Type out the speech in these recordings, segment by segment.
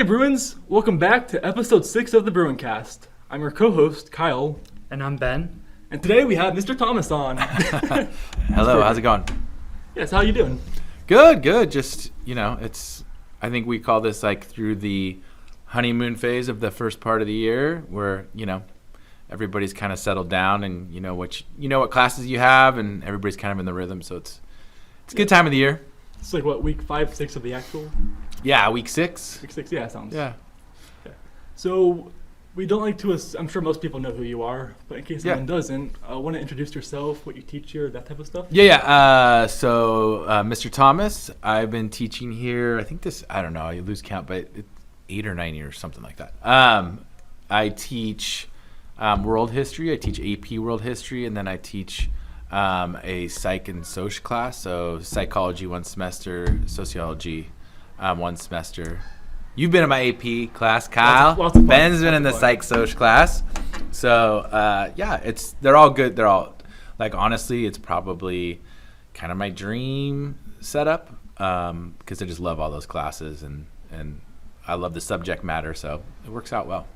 Hey Bruins, welcome back to episode 6 of the BruinCast. I'm your co-host, Kyle. And I'm Ben. And today we have Mr. Thomas on. Hello, how's it going? Yes, how you doing? Good. Just, I think we call this like through the honeymoon phase of the first part of the year where, everybody's kind of settled down and you know what classes you have and everybody's kind of in the rhythm. So it's a good time of the year. It's like what, week 5, 6 of the actual? Yeah, week 6. Week 6, yeah, sounds. Yeah. So we don't like to, I'm sure most people know who you are, but in case someone doesn't, want to introduce yourself, what you teach here, that type of stuff? So Mr. Thomas, I've been teaching here, I think I don't know, I lose count, but 8 or 9 years, something like that. I teach world history. I teach AP world history, and then I teach a psych and social class, so psychology 1 semester, sociology 1 semester. You've been in my AP class, Kyle. Lots of fun. Ben's been in the psych social class. So they're all good. They're all honestly, it's probably kind of my dream setup because I just love all those classes and I love the subject matter, so it works out well.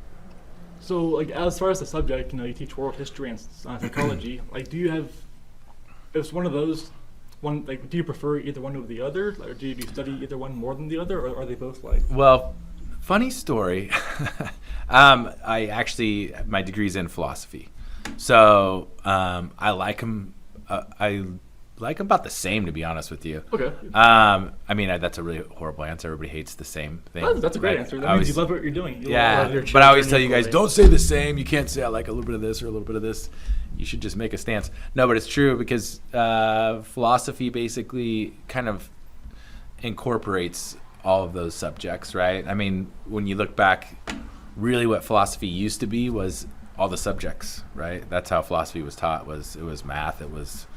So as far as the subject, you teach world history and psychology. Do you have? It's one of those. Do you prefer either one over the other, or do you study either one more than the other, or are they both Well, funny story. My degree's in philosophy, so I like them. I like about the same, to be honest with you. Okay. That's a really horrible answer. Everybody hates the same thing. That's a great answer. That means you love what you're doing. But I always tell you guys, don't say the same. You can't say I like a little bit of this or a little bit of this. You should just make a stance. No, but it's true because philosophy basically kind of incorporates all of those subjects, right? I mean, when you look back, really what philosophy used to be was all the subjects, right? That's how philosophy was taught. It was math, it was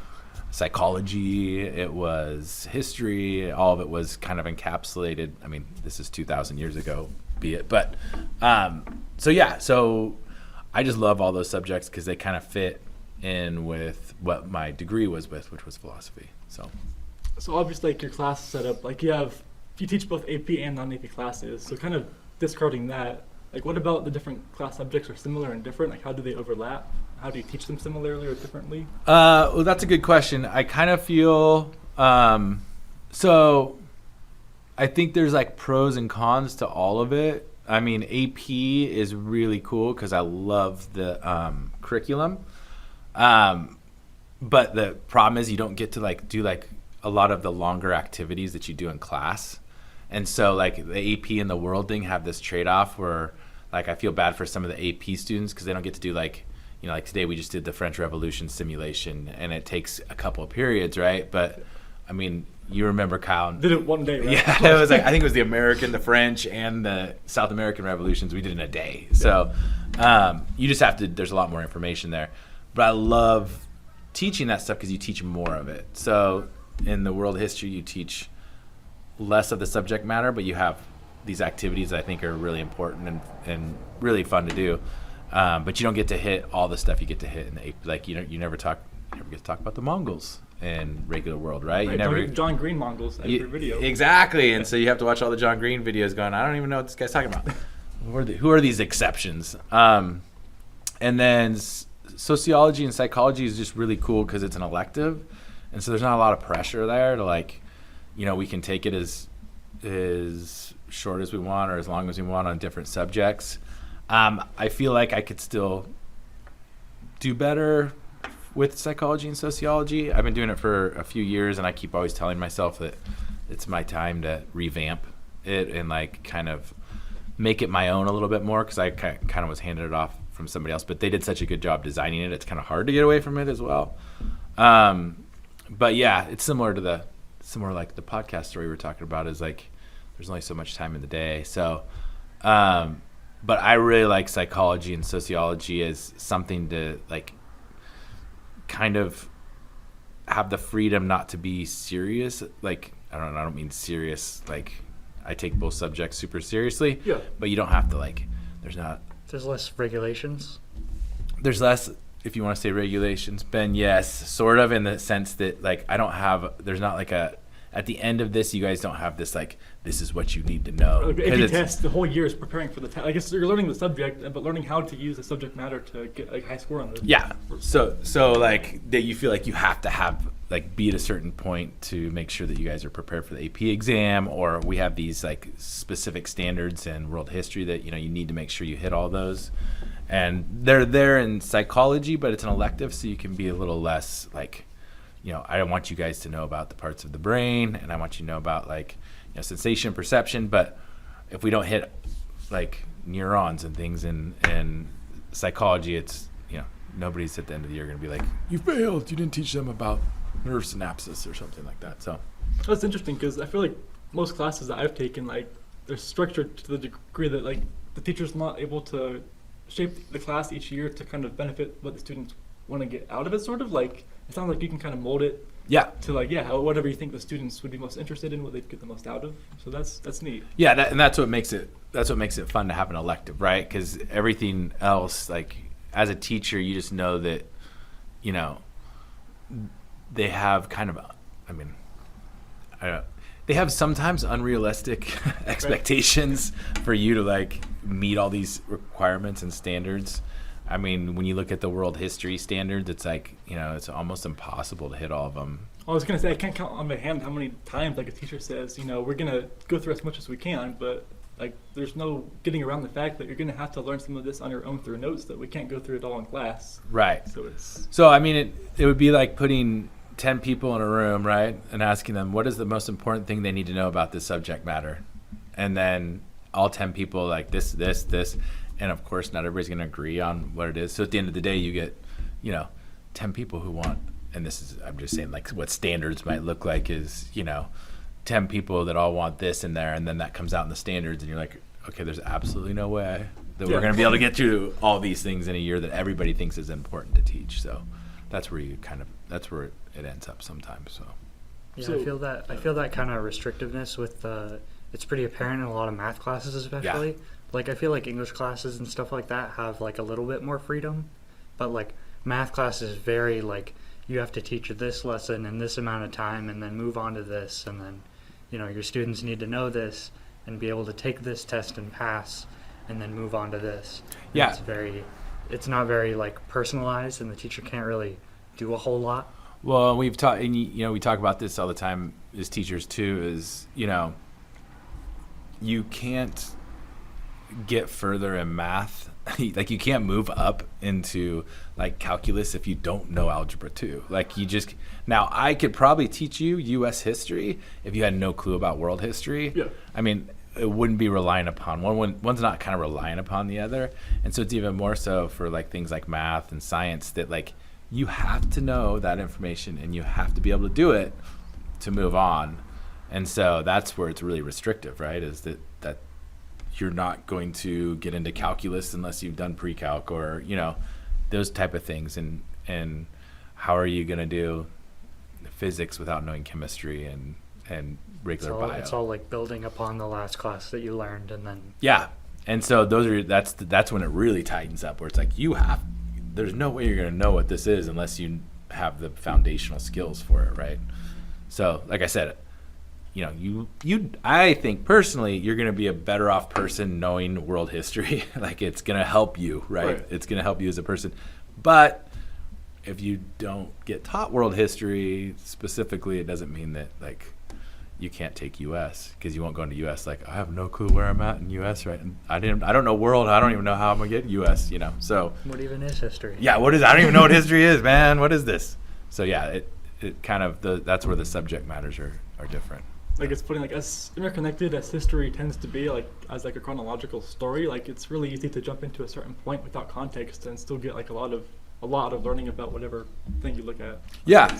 psychology, it was history, all of it was kind of encapsulated. I mean, this is 2,000 years ago, be it. But so I just love all those subjects because they kind of fit in with what my degree was with, which was philosophy. So obviously, your class setup, you teach both AP and non-AP classes. So kind of discarding that, what about the different class subjects are similar and different? How do they overlap? How do you teach them similarly or differently? Well, that's a good question. I kind of feel so I think there's pros and cons to all of it. I mean, AP is really cool because I love the curriculum. But the problem is you don't get to do a lot of the longer activities that you do in class. And so the AP and the world thing have this trade-off where I feel bad for some of the AP students because they don't get to do today we just did the French Revolution simulation and it takes a couple of periods, right? But I mean, you remember, Kyle. Did it one day, right? Yeah, it was I think it was the American, the French, and the South American revolutions we did in a day. So you just have to, there's a lot more information there. But I love teaching that stuff because you teach more of it. So in the world history, you teach less of the subject matter, but you have these activities that I think are really important and really fun to do. But you don't get to hit all the stuff you get to hit in the you never get to talk about the Mongols in regular world, right? You never John Green Mongols every video. Exactly, and so you have to watch all the John Green videos going, I don't even know what this guy's talking about. Who are these exceptions? And then sociology and psychology is just really cool because it's an elective, and so there's not a lot of pressure there to we can take it as short as we want or as long as we want on different subjects. I feel like I could still do better with psychology and sociology. I've been doing it for a few years, and I keep always telling myself that it's my time to revamp it and kind of make it my own a little bit more because I kind of was handed it off from somebody else. But they did such a good job designing it. It's kind of hard to get away from it as well. But yeah, it's similar to the podcast story we were talking about is there's only so much time in the day. So, but I really like psychology and sociology as something to kind of have the freedom not to be serious. I don't mean serious. I take both subjects super seriously. Yeah. But you don't have to There's less regulations. There's less, if you want to say regulations, Ben. Yes, sort of in the sense that I don't have. There's not at the end of this, you guys don't have this like, this is what you need to know. Like the AP test, the whole year is preparing for the test. I guess you're learning the subject, but learning how to use the subject matter to get like high score on the. Yeah. So like that you feel like you have to have like be at a certain point to make sure that you guys are prepared for the AP exam, or we have these like specific standards in world history that you need to make sure you hit all those. And they're there in psychology, but it's an elective, so you can be a little less like, I don't want you guys to know about the parts of the brain, and I want you to know about like, sensation, perception. But if we don't hit like neurons and things in psychology, it's, nobody's at the end of the year going to be like, you failed. You didn't teach them about nerve synapses or something like that. So that's interesting because I feel like most classes that I've taken, like they're structured to the degree that like the teacher's not able to shape the class each year to kind of benefit what the students want to get out of it, sort of like it sounds like you can kind of mold it to like whatever you think the students would be most interested in, what they'd get the most out of. So that's neat. And that's what makes it fun to have an elective, right? Because everything else, like as a teacher, you just know that they have kind of they have sometimes unrealistic expectations for you to like meet all these requirements and standards. I mean, when you look at the world history standards, it's like, it's almost impossible to hit all of them. I was going to say, I can't count on my hand how many times like a teacher says, we're going to go through as much as we can, but like there's no getting around the fact that you're going to have to learn some of this on your own through notes, that we can't go through it all in class. Right. So I mean, it would be like putting 10 people in a room, right, and asking them what is the most important thing they need to know about this subject matter, and then all 10 people like this, and of course not everybody's going to agree on what it is. So at the end of the day, you get 10 people who want, and this is, I'm just saying like what standards might look like is 10 people that all want this in there, and then that comes out in the standards, and you're like, okay, there's absolutely no way that we're going to be able to get through all these things in a year that everybody thinks is important to teach. So that's where that's where it ends up sometimes. So yeah, I feel that kind of restrictiveness with it's pretty apparent in a lot of math classes, especially. Yeah. Like I feel like English classes and stuff like that have like a little bit more freedom, but like math class is very like you have to teach this lesson in this amount of time and then move on to this, and then your students need to know this and be able to take this test and pass and then move on to this. Yeah. It's not very like personalized, and the teacher can't really do a whole lot. Well, we've talked, and we talk about this all the time as teachers too, is you can't get further in math. Like you can't move up into like calculus if you don't know algebra 2. Like now I could probably teach you US history if you had no clue about world history. Yeah. I mean, it wouldn't be relying upon one's not kind of relying upon the other. And so it's even more so for like things like math and science that like you have to know that information and you have to be able to do it to move on. And so that's where it's really restrictive, right? Is that you're not going to get into calculus unless you've done pre-calc or, those type of things. And how are you going to do physics without knowing chemistry and regular bio? It's all like building upon the last class that you learned, and then. Yeah. And so that's when it really tightens up, where it's like there's no way you're going to know what this is unless you have the foundational skills for it, right? So, like I said, I think personally you're going to be a better off person knowing world history. Like it's going to help you, right? It's going to help you as a person. But if you don't get taught world history specifically, it doesn't mean that like you can't take US, because you won't go into US like I have no clue where I'm at in US, right? And I don't know world. I don't even know how I'm going to get US, So what even is history? Yeah, what is? I don't even know what history is, man. What is this? So yeah, it kind of that's where the subject matters are different. Like it's funny, like as interconnected as history tends to be, like as like a chronological story, like it's really easy to jump into a certain point without context and still get like a lot of learning about whatever thing you look at. Yeah.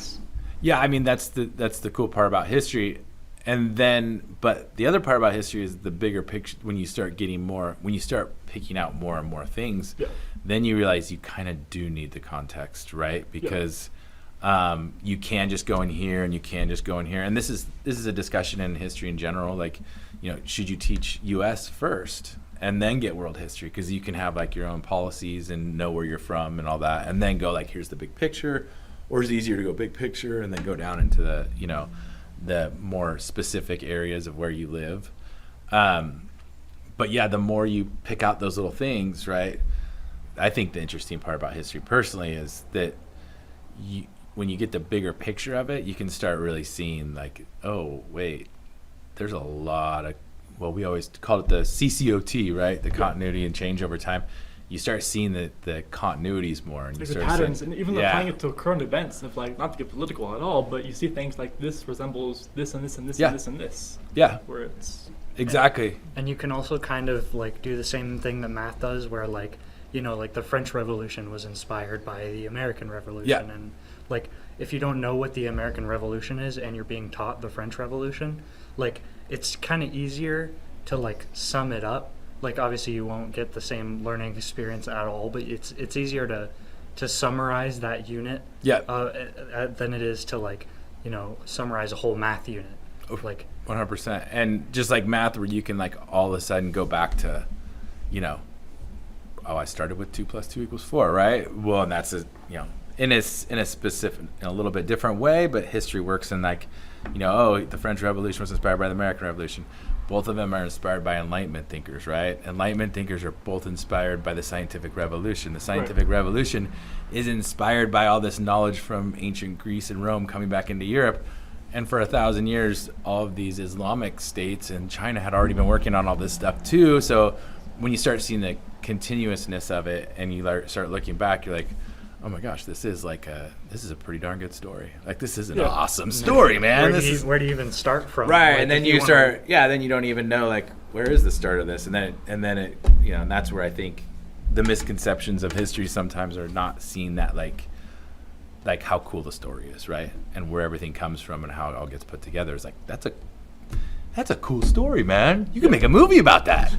I mean that's the cool part about history, but the other part about history is the bigger picture. When you start picking out more and more things, then you realize you kind of do need the context, right? Because you can just go in here and you can just go in here, and this is a discussion in history in general, like should you teach US first and then get world history, because you can have like your own policies and know where you're from and all that, and then go like here's the big picture, or is it easier to go big picture and then go down into the the more specific areas of where you live. But yeah, the more you pick out those little things, right? I think the interesting part about history personally is that when you get the bigger picture of it, you can start really seeing like, oh, wait, there's a lot of, well, we always call it the CCOT, right? The continuity and change over time. You start seeing the continuities more, and you the start patterns, seeing, and even applying it to current events of like, not to get political at all, but you see things like this resembles this and this and this and this and this. Yeah. Where it's Exactly. And you can also kind of like do the same thing that math does, where like, you know, like the French Revolution was inspired by the American Revolution. Yeah. And like, if you don't know what the American Revolution is and you're being taught the French Revolution, like it's kind of easier to like sum it up. Like obviously you won't get the same learning experience at all, but it's easier to summarize that unit than it is to like, you know, summarize a whole math unit. Like 100%. And just like math, where you can like all of a sudden go back to, you know, I started with 2 + 2 = 4, right? Well, and that's in a specific, in a little bit different way, but history works in like, you know, the French Revolution was inspired by the American Revolution. Both of them are inspired by Enlightenment thinkers, right? Enlightenment thinkers are both inspired by the Scientific Revolution. The Scientific Revolution is inspired by all this knowledge from ancient Greece and Rome coming back into Europe. And for 1,000 years, all of these Islamic states and China had already been working on all this stuff too. So when you start seeing the continuousness of it and you start looking back, you're like, oh my gosh, this is a pretty darn good story. Like, this is an awesome story, man. Where do you even start from? Right, Like, and then then you don't even know, like, where is the start of this? And then it, you know, and that's where I think the misconceptions of history sometimes are not seeing that, like how cool the story is, right? And where everything comes from and how it all gets put together. It's like, that's a cool story, man. You can make a movie about that.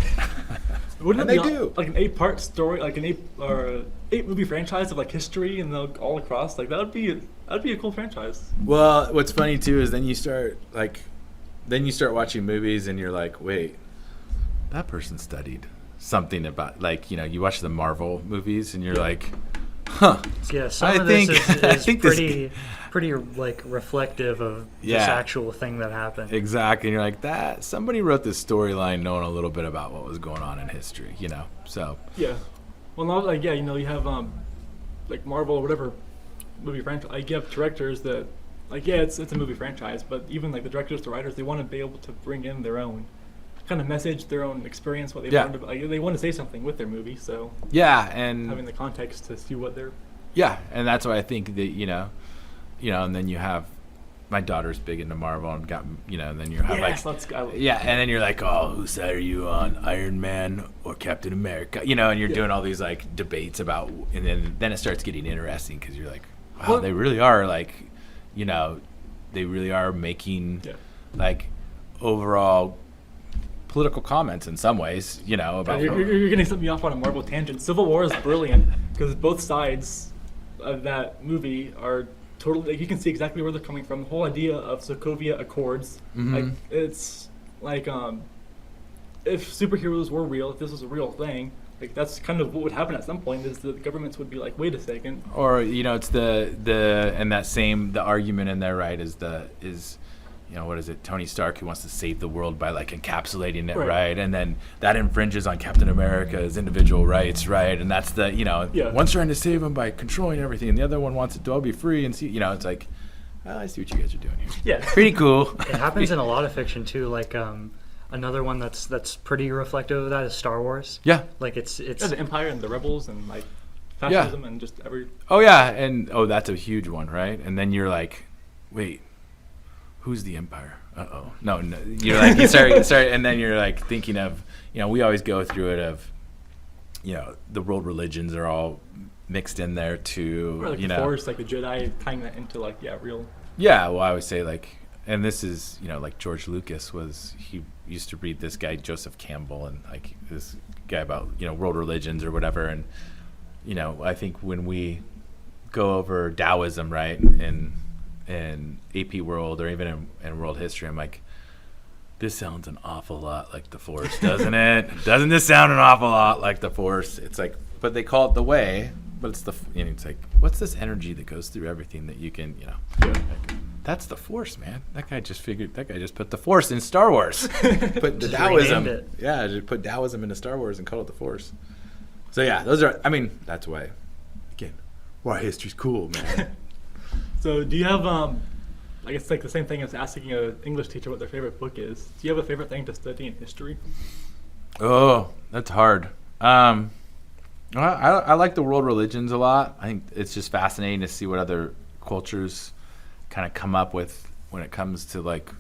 Wouldn't And it they be do. like an 8-part story, like an 8 movie franchise of like history and all across? Like that'd be a cool franchise. Well, what's funny too is then you start watching movies and you're like, wait, that person studied something about, like, you know, you watch the Marvel movies and you're like, huh. Yeah, some I of think- this is I think this- pretty like reflective of this actual thing that happened. Exactly. And you're like, that somebody wrote this storyline knowing a little bit about what was going on in history, you know. So Yeah. Well, now like you know, you have like Marvel or whatever movie franchise. Like you have directors that like it's a movie franchise, but even like the directors, the writers, they want to be able to bring in their own kind of message, their own experience, what they learned about. Like, they want to say something with their movie, so and having the context to see what they're and that's why I think that you know, and then you have my daughter's big into Marvel and got, you know, and then you have and then you're like, oh, whose side are you on, Iron Man or Captain America? You know, and you're doing all these like debates about, and then it starts getting interesting because you're like, wow, they really are like, you know, they really are making like overall political comments in some ways, you know, about you're getting something off on a Marvel tangent. Civil War is brilliant because both sides of that movie are totally, like, you can see exactly where they're coming from. The whole idea of Sokovia Accords, like it's like if superheroes were real, if this was a real thing, like that's kind of what would happen at some point, is that the governments would be like, wait a second. Or, you know, it's the argument in there, right, is you know, what is it, Tony Stark, who wants to save the world by like encapsulating it, right? And then that infringes on Captain America's individual rights, right? And that's the, you know, one's trying to save him by controlling everything, and the other one wants it to all be free and see, you know, it's like, I see what you guys are doing here. Yeah. Pretty cool. It happens in a lot of fiction too, like another one that's pretty reflective of that is Star Wars. Yeah. Like it's the Empire and the Rebels and like fascism and just every. Oh yeah, and that's a huge one, right? And then you're like, wait, who's the Empire? No, you're like, you start, and then you're like thinking of, you know, we always go through it of, you know, the world religions are all mixed in there too. Or like you the know, Force, like the Jedi, tying that into like real. Yeah, well, I would say like, and this is, you know, like George Lucas he used to read this guy Joseph Campbell and like this guy about, you know, world religions or whatever, and you know, I think when we go over Taoism, right, and AP World or even in world history, I'm like, this sounds an awful lot like the Force, doesn't it? Doesn't this sound an awful lot like the Force? It's like, but they call it the way, but it's it's like, what's this energy that goes through everything that you can, you know, like, that's the Force, man. That guy just put the Force in Star Wars. Put the Just Taoism. renamed it. Yeah, just put Taoism into Star Wars and call it the Force. So yeah, that's why, again, why history's cool, man. So do you have I guess like the same thing as asking an English teacher what their favorite book is. Do you have a favorite thing to study in history? Oh, that's hard. I like the world religions a lot. I think it's just fascinating to see what other cultures kind of come up with when it comes to like,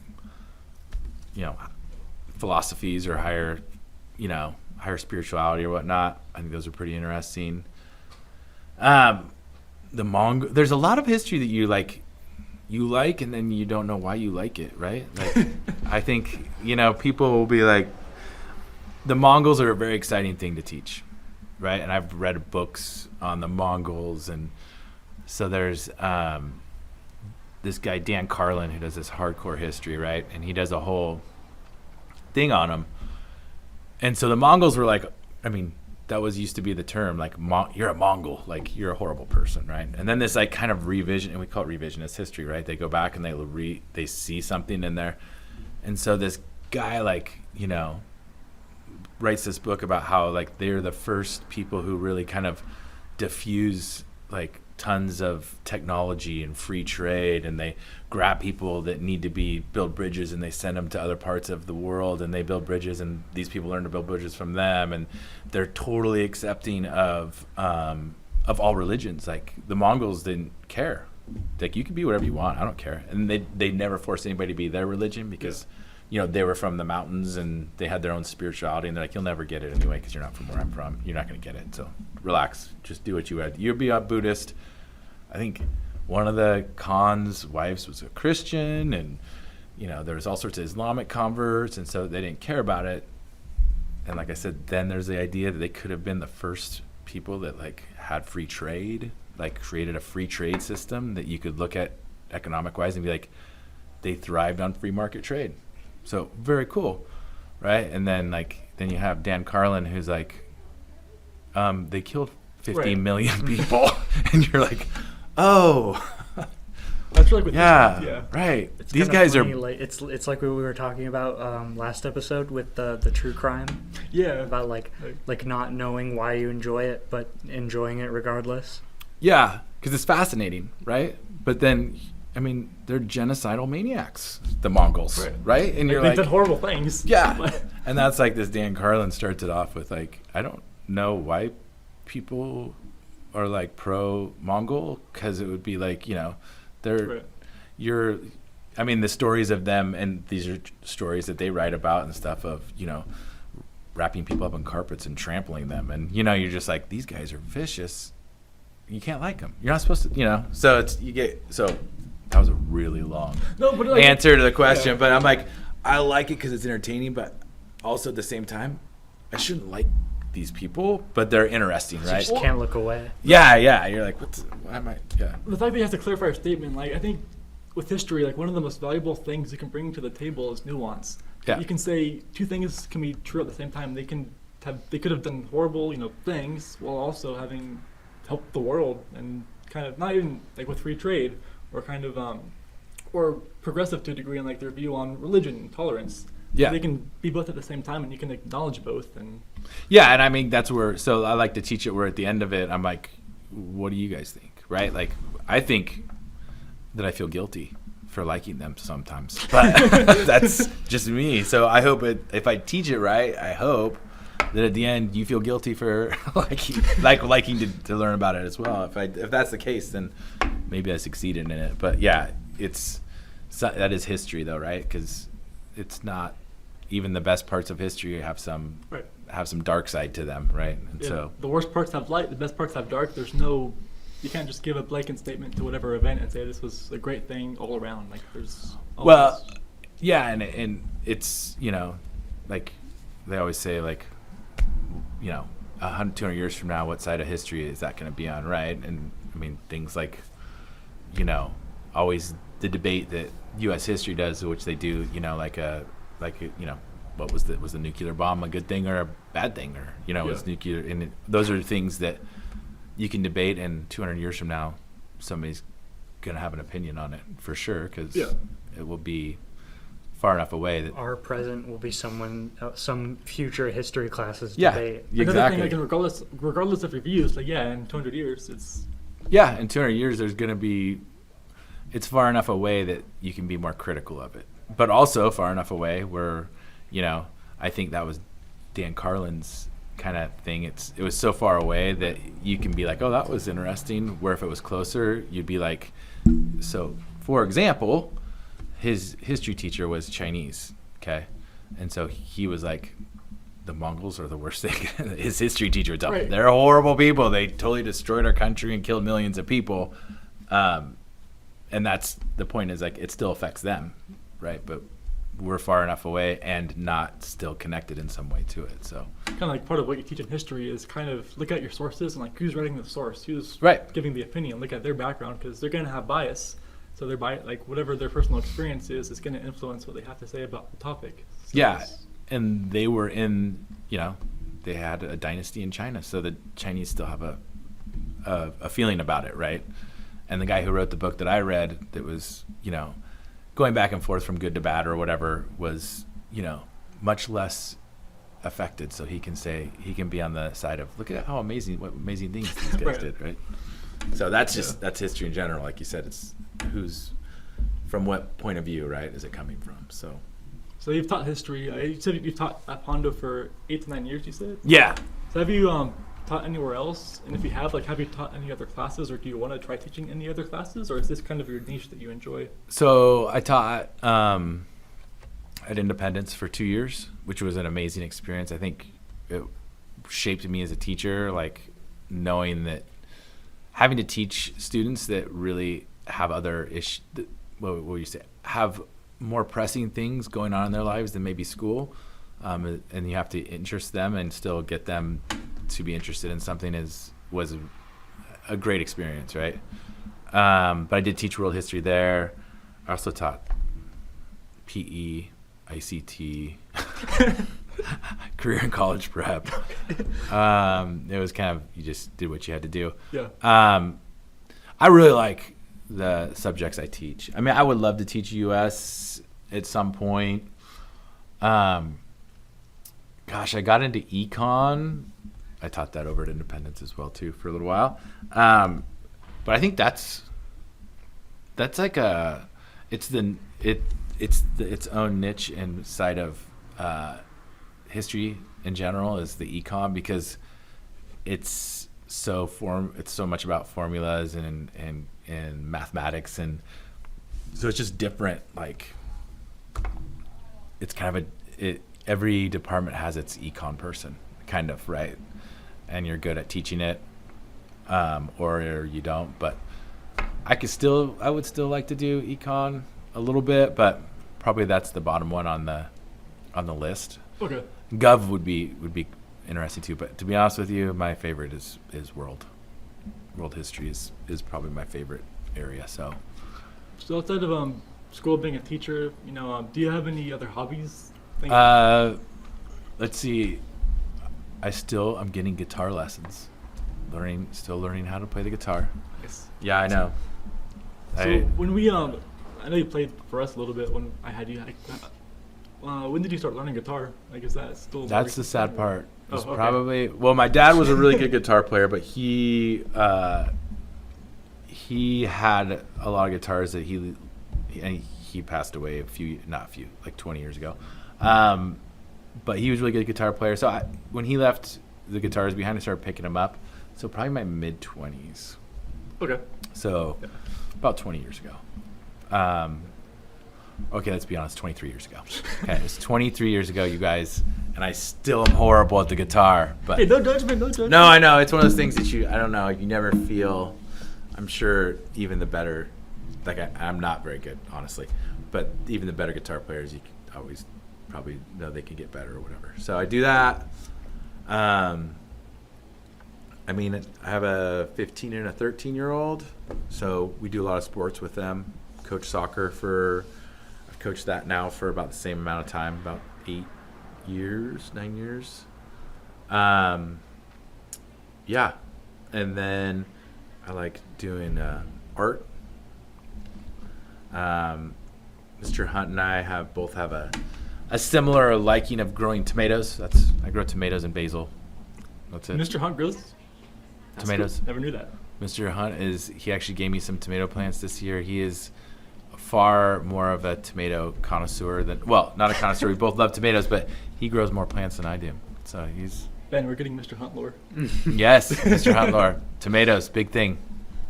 philosophies or higher spirituality or whatnot. I think those are pretty interesting. There's a lot of history that you like, and then you don't know why you like it, right? Like, I think, people will be like, the Mongols are a very exciting thing to teach, right? And I've read books on the Mongols, and so there's this guy, Dan Carlin, who does this hardcore history, right? And he does a whole thing on them. And so the Mongols were like, that used to be the term, like, you're a Mongol, like, you're a horrible person, right? And then this, like, kind of revision, and we call it revisionist history, right? They go back and they see something in there. And so this guy, like, writes this book about how, like, they're the first people who really kind of diffuse, like, tons of technology and free trade, and they grab people that need to build bridges, and they send them to other parts of the world, and they build bridges, and these people learn to build bridges from them, and they're totally accepting of all religions. Like, the Mongols didn't care. Like, you can be whatever you want, I don't care. And they never forced anybody to be their religion because they were from the mountains and they had their own spirituality, and they're like, you'll never get it anyway because you're not from where I'm from. You're not going to get it. So relax. Just do what you had. You'll be a Buddhist. I think one of the Khan's wives was a Christian, and there was all sorts of Islamic converts, and so they didn't care about it. And like I said, then there's the idea that they could have been the first people that like had free trade, like created a free trade system that you could look at economic wise and be like, they thrived on free market trade. So very cool, right? And then you have Dan Carlin, who's like, they killed 50 million people, and you're like, oh, that's really with yeah, right. It's These kinda guys funny, are like, it's like what we were talking about last episode with the true crime. Yeah. About like not knowing why you enjoy it, but enjoying it regardless. Yeah, because it's fascinating, right? But then, they're genocidal maniacs, the Mongols, right? And you're they like, did horrible things. yeah. And that's like this Dan Carlin starts it off with like, I don't know why people are like pro-Mongol, because it would be like, the stories of them, and these are stories that they write about and stuff of, wrapping people up in carpets and trampling them, and you're just like, these guys are vicious. You can't like them. You're not supposed to, so that was a really long answer to the question, but I'm like, I like it because it's entertaining, but also at the same time, I shouldn't like these people, but they're interesting, right? You just can't look away. Yeah. You're like, why am I? Yeah. The fact that you have to clarify your statement, like, I think with history, like, one of the most valuable things you can bring to the table is nuance. Yeah. You can say two things can be true at the same time. They could have done horrible, things while also having helped the world, and kind of not even like with free trade, or kind of or progressive to a degree in like their view on religion and tolerance. Yeah. They can be both at the same time, and you can acknowledge both. And yeah, and that's where, so I like to teach it where at the end of it, I'm like, what do you guys think, right? Like, I think that I feel guilty for liking them sometimes, but that's just me. So I hope if I teach it right, I hope that at the end you feel guilty for liking to learn about it as well. If that's the case, then maybe I succeeded in it. But yeah, that is history though, right? Because it's not even the best parts of history have some dark side to them, right? And so the worst parts have light, the best parts have dark. You can't just give a blanket statement to whatever event and say this was a great thing all around. Like, there's always... and it's like they always say, like, 100, 200 years from now, what side of history is that going to be on, right? And things like, always the debate that U.S. history does, which they do, what was the nuclear bomb a good thing or a bad thing, or was nuclear, and those are things that you can debate, and 200 years from now, somebody's gonna have an opinion on it for sure, because Yeah. it will be far enough away that Our present will be some future history classes yeah, debate. Another exactly. thing, like, regardless of reviews, like, yeah, in 200 years, it's Yeah, in 200 years, there's going to be, it's far enough away that you can be more critical of it. But also far enough away where, I think that was Dan Carlin's kind of thing. It was so far away that you can be like, oh, that was interesting. Where if it was closer, you'd be like, so for example, his history teacher was Chinese, okay? And so he was like, the Mongols are the worst thing. His history teacher would tell him, Right. they're horrible people. They totally destroyed our country and killed millions of people. And that's the point, is like, it still affects them, right? But we're far enough away and not still connected in some way to it. So kind of like part of what you teach in history is kind of look at your sources and like who's writing the source, who's right. giving the opinion, look at their background, because they're going to have bias. So their like whatever their personal experience is going to influence what they have to say about the topic. So Yeah. it's- And they were in, they had a dynasty in China, so the Chinese still have a feeling about it, right? And the guy who wrote the book that I read, that was, going back and forth from good to bad or whatever, was, much less affected. So he can be on the side of, look at what amazing things these guys Right. did, right? So that's that's history in general. Like you said, it's who's, from what point of view, right, is it coming from? So you've taught history. You said you've taught at Pondo for 8 to 9 years, you said? Yeah. So have you taught anywhere else? And if you have, like, have you taught any other classes, or do you want to try teaching any other classes, or is this kind of your niche that you enjoy? So I taught at Independence for 2 years, which was an amazing experience. I think it shaped me as a teacher, like knowing that having to teach students that really have other issues, what would you say, have more pressing things going on in their lives than maybe school, and you have to interest them and still get them to be interested in something was a great experience, right? But I did teach world history there. I also taught PE, ICT, career and college prep. It was kind of, you just did what you had to do. Yeah. I really like the subjects I teach. I mean, I would love to teach US at some point. Gosh, I got into econ. I taught that over at Independence as well too for a little while. But I think that's like it's its own niche inside of history in general, is the econ, because it's so much about formulas and mathematics, and so it's just different. Like, it's kind of every department has its econ person, kind of, right? And you're good at teaching it, or you don't. But I would still like to do econ a little bit, but probably that's the bottom one on the list. Okay. Gov would be interesting too, but to be honest with you, my favorite is world history is probably my favorite area. So outside of school, being a teacher, do you have any other hobbies? let's see, I'm getting guitar lessons, still learning how to play the guitar. Yes. Yeah, I know. So when we I know you played for us a little bit when I had you. When did you start learning guitar? Like, is that still? That's the sad part. It's Oh, okay. probably, well, my dad was a really good guitar player, but he had a lot of guitars that he passed away like 20 years ago. But he was a really good guitar player. So when he left the guitars behind, I started picking them up. So probably my mid 20s. Okay. So about 20 years ago. Okay, let's be honest, 23 years ago. Okay, it's 23 years ago, you guys, and I still am horrible at the guitar. But Hey, no judgment, no judgment. no, I know. It's one of those things that I don't know, you never feel, I'm sure even the better, like I'm not very good, honestly, but even the better guitar players, you always probably know they can get better or whatever. So I do that. I mean, I have a 15 and a 13-year-old, so we do a lot of sports with them. Coach soccer I've coached that now for about the same amount of time, about 9 years. Yeah, and then I like doing art Mr. Hunt and I both have a similar liking of growing tomatoes. I grow tomatoes and basil. That's it. Mr. Hunt grows Tomatoes. Cool. Never knew that. Mr. Hunt he actually gave me some tomato plants this year. He is far more of a tomato connoisseur not a connoisseur. We both love tomatoes, but he grows more plants than I do. So he's... Ben, we're getting Mr. Hunt lore. Yes, Mr. Hunt lore. Tomatoes, big thing.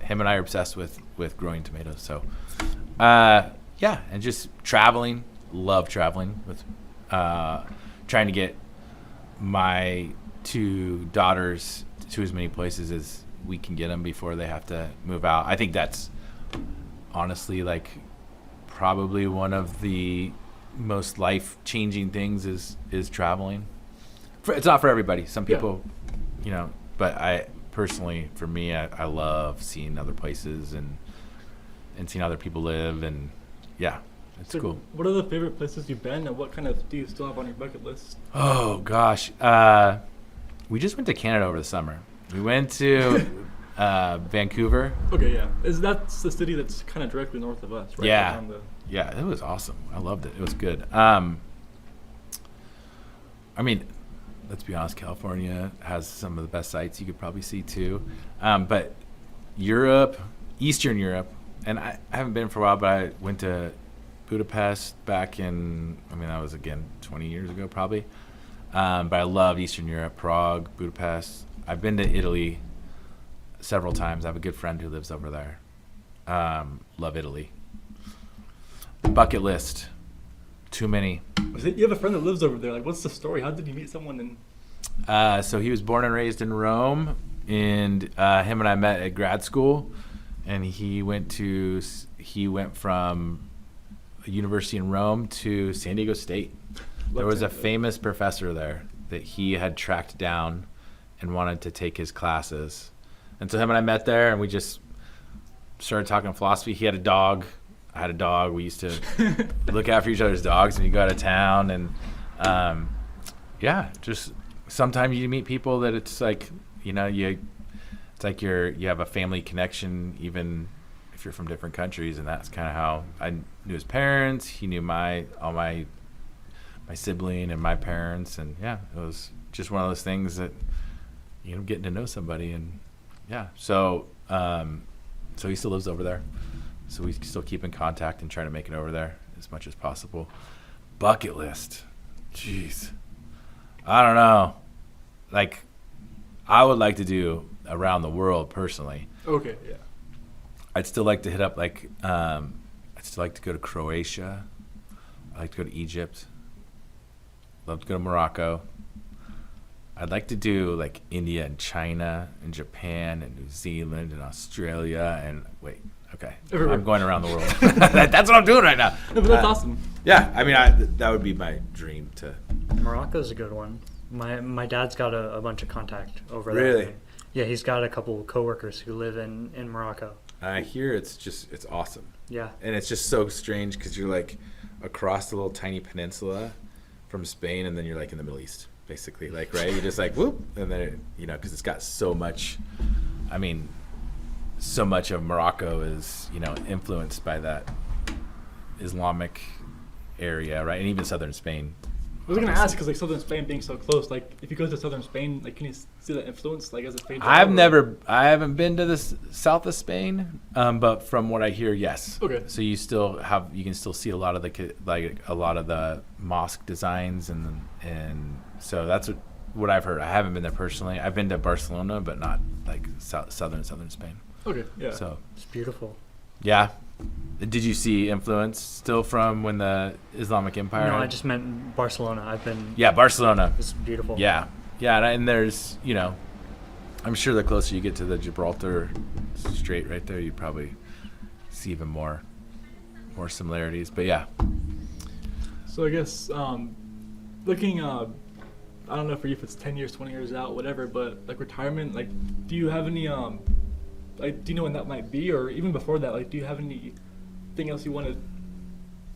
Him and I are obsessed with growing tomatoes. So, yeah, and just traveling. Love traveling with, trying to get my 2 daughters to as many places as we can get them before they have to move out. I think that's honestly like probably one of the most life-changing things is traveling. It's not for everybody. Some people, but I personally, for me, I love seeing other places and seeing other people live, and yeah, it's cool. What are the favorite places you've been, and what kind of do you still have on your bucket list? Oh gosh, we just went to Canada over the summer. We went to Vancouver. Okay, yeah. That's the city that's kind of directly north of us, right? Yeah. Yeah, it was awesome. I loved it. It was good. I mean, let's be honest, California has some of the best sights you could probably see too. But Europe, Eastern Europe, and I haven't been for a while, but I went to Budapest back in, that was again 20 years ago probably. But I love Eastern Europe, Prague, Budapest. I've been to Italy several times. I have a good friend who lives over there. Love Italy. Bucket list. Too many. You have a friend that lives over there. Like, what's the story? How did you meet someone in... So he was born and raised in Rome, and him and I met at grad school, and he went from a university in Rome to San Diego State. There was a famous professor there that he had tracked down and wanted to take his classes. And so him and I met there, and we just started talking philosophy. He had a dog. I had a dog. We used to look after each other's dogs when you go out of town. And, yeah, just sometimes you meet people that it's like, it's like you have a family connection, even if you're from different countries. And that's kind of how I knew his parents. He knew my sibling and my parents. And, yeah, it was just one of those things that, getting to know somebody. And, yeah, so he still lives over there. So we still keep in contact and try to make it over there as much as possible. Bucket list. Jeez. I don't know. Like, I would like to do around the world personally. Okay, yeah. I'd still like to hit up, I'd still like to go to Croatia. I'd like to go to Egypt. Love to go to Morocco. I'd like to do, India and China and Japan and New Zealand and Australia and, okay. Everywhere. I'm going around the world. That's what I'm doing right now. No, but that's awesome. Yeah, that would be my dream to. Morocco's a good one. My dad's got a bunch of contact over there. Really? Yeah, he's got a couple of coworkers who live in Morocco. I hear it's awesome. Yeah. And it's just so strange because you're across the little tiny peninsula from Spain, and then you're in the Middle East, basically. Right? You're just whoop, and then because it's got so much. So much of Morocco is, influenced by that Islamic area, right? And even southern Spain. I was going to ask, because southern Spain being so close, if you go to southern Spain, can you see that influence, as a Spain? I haven't been to the south of Spain, but from what I hear, yes. Okay. So you can still see a lot of the mosque designs, and so that's what I've heard. I haven't been there personally. I've been to Barcelona, but not southern Spain. Okay, yeah. So It's beautiful. Yeah. Did you see influence still from when the Islamic Empire? No, I just meant Barcelona. I've been. Yeah, Barcelona. It's beautiful. Yeah, and there's I'm sure the closer you get to the Gibraltar Strait right there, you probably see even more similarities. But yeah. So I guess looking, I don't know for you if it's 10 years, 20 years out, whatever, but retirement, do you have any do you know when that might be, or even before that, do you have anything else you want to?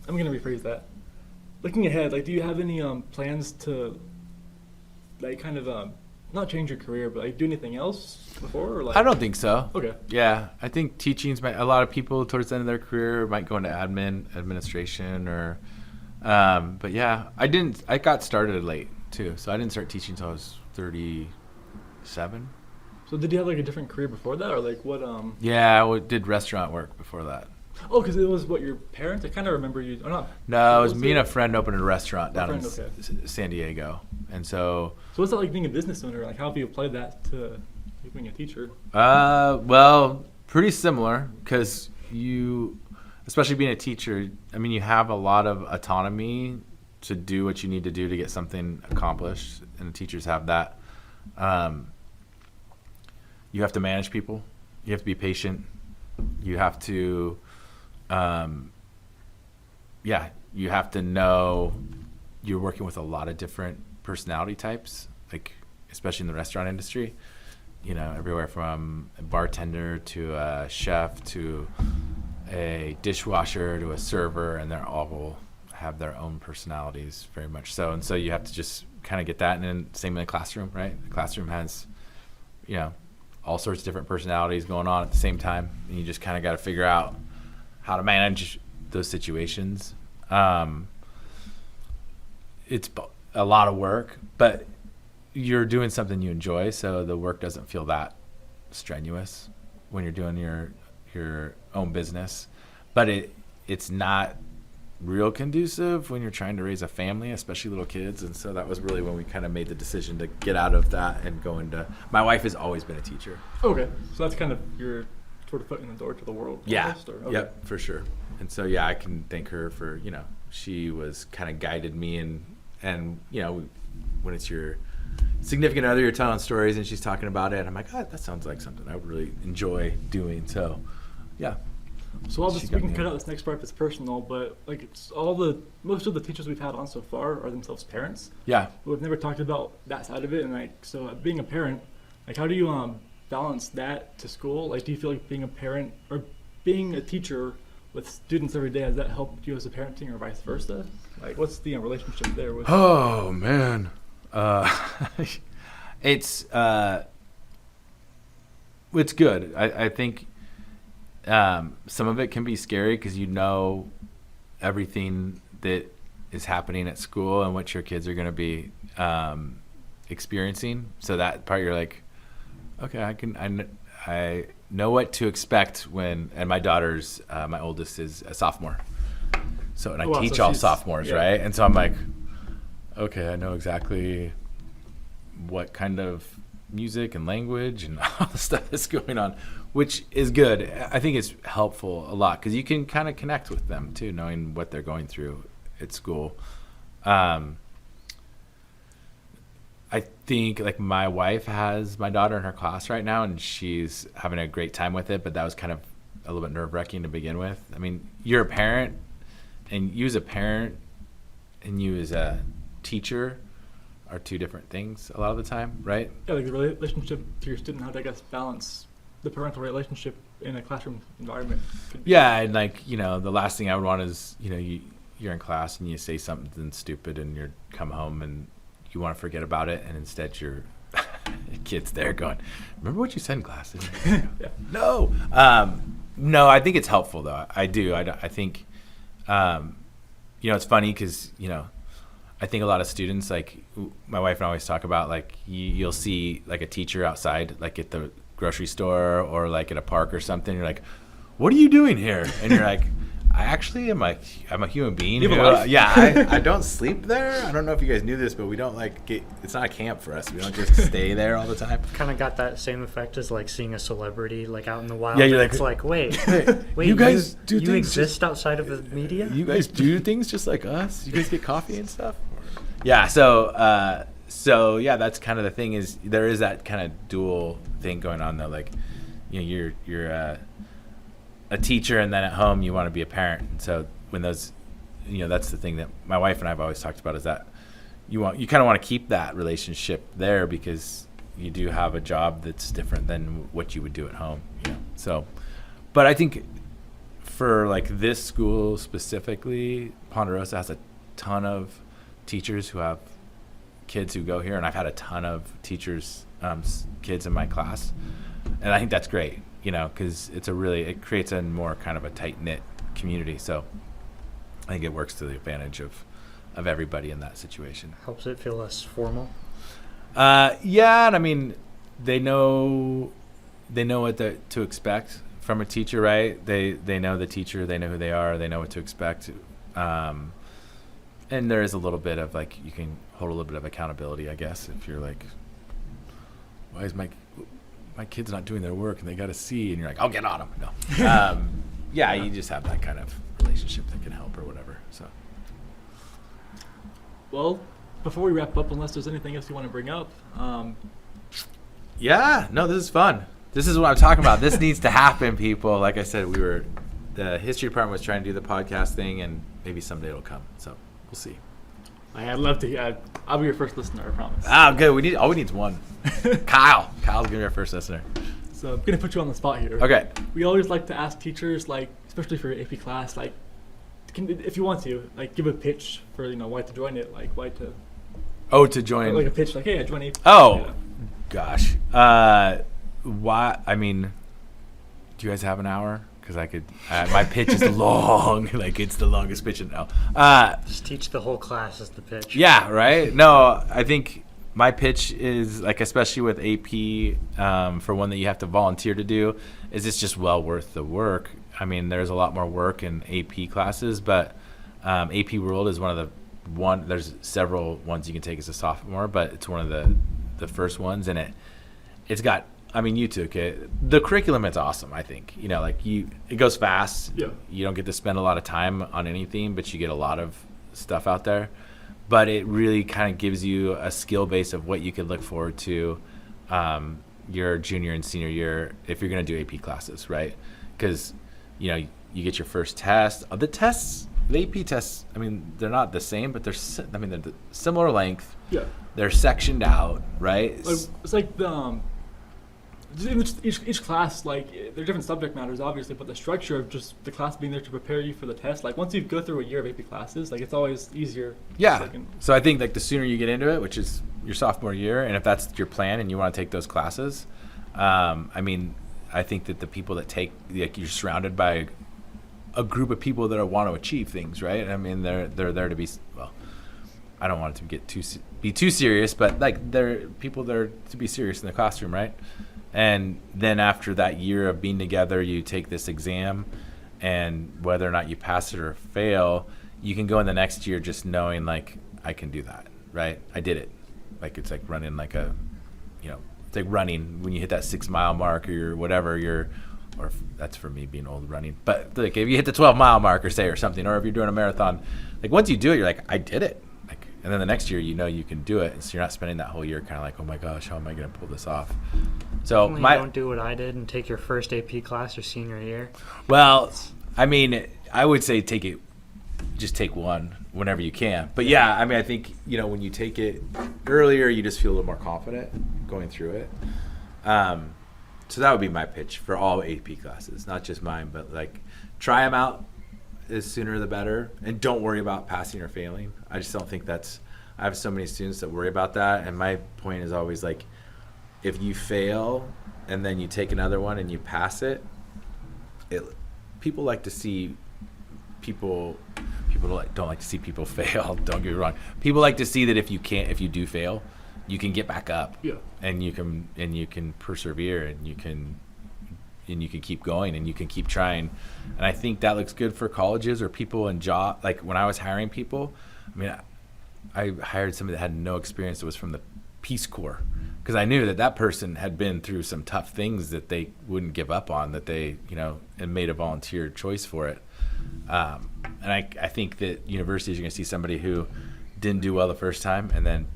I'm gonna rephrase that. Looking ahead, do you have any plans to, kind of not change your career, but like do anything else before? Or like, I don't think so. Okay. Yeah, I think teaching's a lot of people towards the end of their career might go into administration, or. But yeah, I got started late too, so I didn't start teaching until I was 37. So did you have like a different career before that, or like what? Yeah, I did restaurant work before that. Oh, because it was what your parents. I kind of remember you. Or not. No, it was was me it? and a friend opened a restaurant down in Okay. San Diego, and so. So what's that like being a business owner? Like how have you applied that to being a teacher? Well, pretty similar, because especially being a teacher, I mean, you have a lot of autonomy to do what you need to do to get something accomplished, and the teachers have that. You have to manage people. You have to be patient. You have to, you have to know you're working with a lot of different personality types, like especially in the restaurant industry. You know, everywhere from a bartender to a chef to a dishwasher to a server, and they're all will have their own personalities very much so. And so you have to just kind of get that. And then same in the classroom, right? The classroom has, all sorts of different personalities going on at the same time. And you just kind of got to figure out how to manage those situations. It's a lot of work, but you're doing something you enjoy, so the work doesn't feel that strenuous when you're doing your own business. But it's not real conducive when you're trying to raise a family, especially little kids. And so that was really when we kind of made the decision to get out of that and go into. My wife has always been a teacher. Okay, so that's kind of your sort of foot in the door to the world. Yeah. Almost, or? Okay. Yep, for sure. And so yeah, I can thank her for she was kind of guided me, and when it's your significant other, you're telling stories and she's talking about it, I'm like, that sounds like something I would really enjoy doing. So yeah. So we can cut out this next part that's personal, but like most of the teachers we've had on so far are themselves parents. Yeah. We've never talked about that side of it, and being a parent, like how do you balance that to school? Like, do you feel like being a parent or being a teacher with students every day, has that helped you as a parenting, or vice versa? Like, what's the relationship there with? Oh man, it's good. I think some of it can be scary because everything that is happening at school and what your kids are going to be experiencing. So that part you're like, okay, I know what to expect when. And my my oldest is a sophomore. So I teach all sophomores, yeah. Right? And so I'm like, okay, I know exactly what kind of music and language and all the stuff that's going on, which is good. I think it's helpful a lot because you can kind of connect with them too, knowing what they're going through at school. I think like my wife has my daughter in her class right now, and she's having a great time with it, but that was kind of a little bit nerve-wracking to begin with. I mean, you're a parent, and you as a parent and you as a teacher are two different things a lot of the time, right? Yeah, like the relationship to your student, how to, I guess, balance the parental relationship in a classroom environment. Yeah, and like, the last thing I would want is, you're in class and you say something stupid and you come home and you want to forget about it, and instead your kid's there going, remember what you said in class? Yeah. No. No, I think it's helpful though. I do. I think, it's funny because, I think a lot of students, like my wife and I always talk about, like you'll see like a teacher outside, like at the grocery store or like at a park or something. You're like, what are you doing here? And you're like, I actually am I'm a human being. I don't sleep there. I don't know if you guys knew this, but we don't it's not a camp for us. We don't just stay there all the time. Kind of got that same effect as like seeing a celebrity like out in the wild. Yeah, you're it's like, wait, you guys do you things exist outside of the media? You guys do things just like us? You guys get coffee and stuff? Yeah, so yeah, that's kind of the thing, is there is that kind of dual thing going on though. Like, you're a teacher, and then at home you want to be a parent. And so when those, that's the thing that my wife and I have always talked about, is that you kind of want to keep that relationship there because you do have a job that's different than what you would do at home. So, but I think for like this school specifically, Ponderosa has a ton of teachers who have kids who go here, and I've had a ton of teachers, kids in my class, and I think that's great, because it creates a more kind of a tight-knit community. So I think it works to the advantage of everybody in that situation. Helps it feel less formal. Yeah, and I mean, they know what to expect from a teacher, right? They know the teacher, they know who they are, they know what to expect. And there is a little bit of like, you can hold a little bit of accountability, I guess, if you're like, why is my kid's not doing their work and they got to see, and you're like, I'll get on them. No. Yeah, you just have that kind of relationship that can help or whatever. So. Well, before we wrap up, unless there's anything else you want to bring up. Yeah, no, this is fun. This is what I'm talking about. This needs to happen, people. Like I said, the history department was trying to do the podcast thing, and maybe someday it'll come. So we'll see. I'd love to hear. I'll be your first listener, I promise. Ah, good. We need one. Kyle's gonna be our first listener. So I'm gonna put you on the spot here. Okay. We always like to ask teachers, like, especially for AP class, like, if you want to, like, give a pitch for why to join it, like why to. Oh, to join. Like a pitch, like, hey, I joined AP. Oh, yeah. Gosh. Why? I mean, do you guys have an hour? Because I could. My pitch is long. Like, it's the longest pitch now. Just teach the whole class as the pitch. Yeah. Right. No, I think my pitch is like, especially with AP, for one that you have to volunteer to do, is it's just well worth the work. I mean, there's a lot more work in AP classes, but AP World is there's several ones you can take as a sophomore, but it's one of the first ones, and it's got, I mean, you took it. The curriculum is awesome, I think. It goes fast. Yeah. You don't get to spend a lot of time on anything, but you get a lot of stuff out there. But it really kind of gives you a skill base of what you could look forward to your junior and senior year if you're going to do AP classes, right? Because, you get your first test. The AP tests, I mean, they're not the same, but they're the similar length. Yeah. They're sectioned out, right? It's like each class, like, they're different subject matters, obviously, but the structure of just the class being there to prepare you for the test, like, once you go through a year of AP classes, like, it's always easier. Yeah. So I think, like, the sooner you get into it, which is your sophomore year, and if that's your plan and you want to take those classes, I mean, I think that the people that take, like, you're surrounded by a group of people that want to achieve things, right? I mean, they're there to be, well, I don't want it to be too serious, but like, they're people there to be serious in the classroom, right? And then after that year of being together, you take this exam, and whether or not you pass it or fail, you can go in the next year just knowing, like, I can do that, right? I did it. Like, it's like running like it's like running when you hit that 6 mile mark or whatever, or that's for me being old running. But like, if you hit the 12-mile mark or something, or if you're doing a marathon, like, once you do it, you're like, I did it. Like, and then the next year, you can do it. And so you're not spending that whole year kind of like, oh my gosh, how am I going to pull this off? So don't do what I did and take your first AP class your senior year. Well, I mean, I would say just take one whenever you can. But yeah, I mean, I think, when you take it earlier, you just feel a little more confident going through it. So that would be my pitch for all AP classes, not just mine, but like, try them out as sooner the better, and don't worry about passing or failing. I just don't think I have so many students that worry about that, and my point is always like, if you fail and then you take another one and you pass it, people like to see people don't like to see people fail. Don't get me wrong. People like to see that if you do fail, you can get back up. Yeah. And you can persevere, and you can keep going, and you can keep trying. And I think that looks good for colleges or people in job. Like, when I was hiring people, I mean, I hired somebody that had no experience that was from the Peace Corps, because I knew that person had been through some tough things that they wouldn't give up on, that they, and made a volunteer choice for it. And I think that universities are going to see somebody who didn't do well the first time and then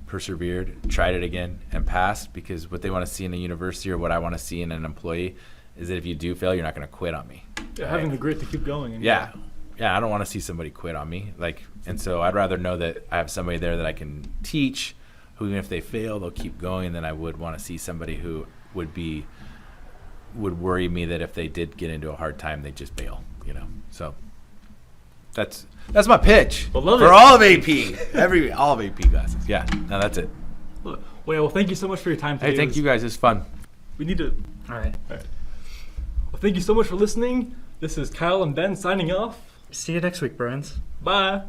persevered, tried it again, and passed, because what they want to see in a university, or what I want to see in an employee, is that if you do fail, you're not going to quit on me. Yeah, having the grit to keep going. And yeah, I don't want to see somebody quit on me. Like, and so I'd rather know that I have somebody there that I can teach, who, even if they fail, they'll keep going, than I would want to see somebody who would worry me that if they did get into a hard time, they'd just bail, So That's my pitch Well, love for it. all of AP. All of AP classes. Yeah. No, that's it. Well, thank you so much for your time today. Hey, thank you guys. It's fun. We need to. All right. Well, thank you so much for listening. This is Kyle and Ben signing off. See you next week, Bruins. Bye.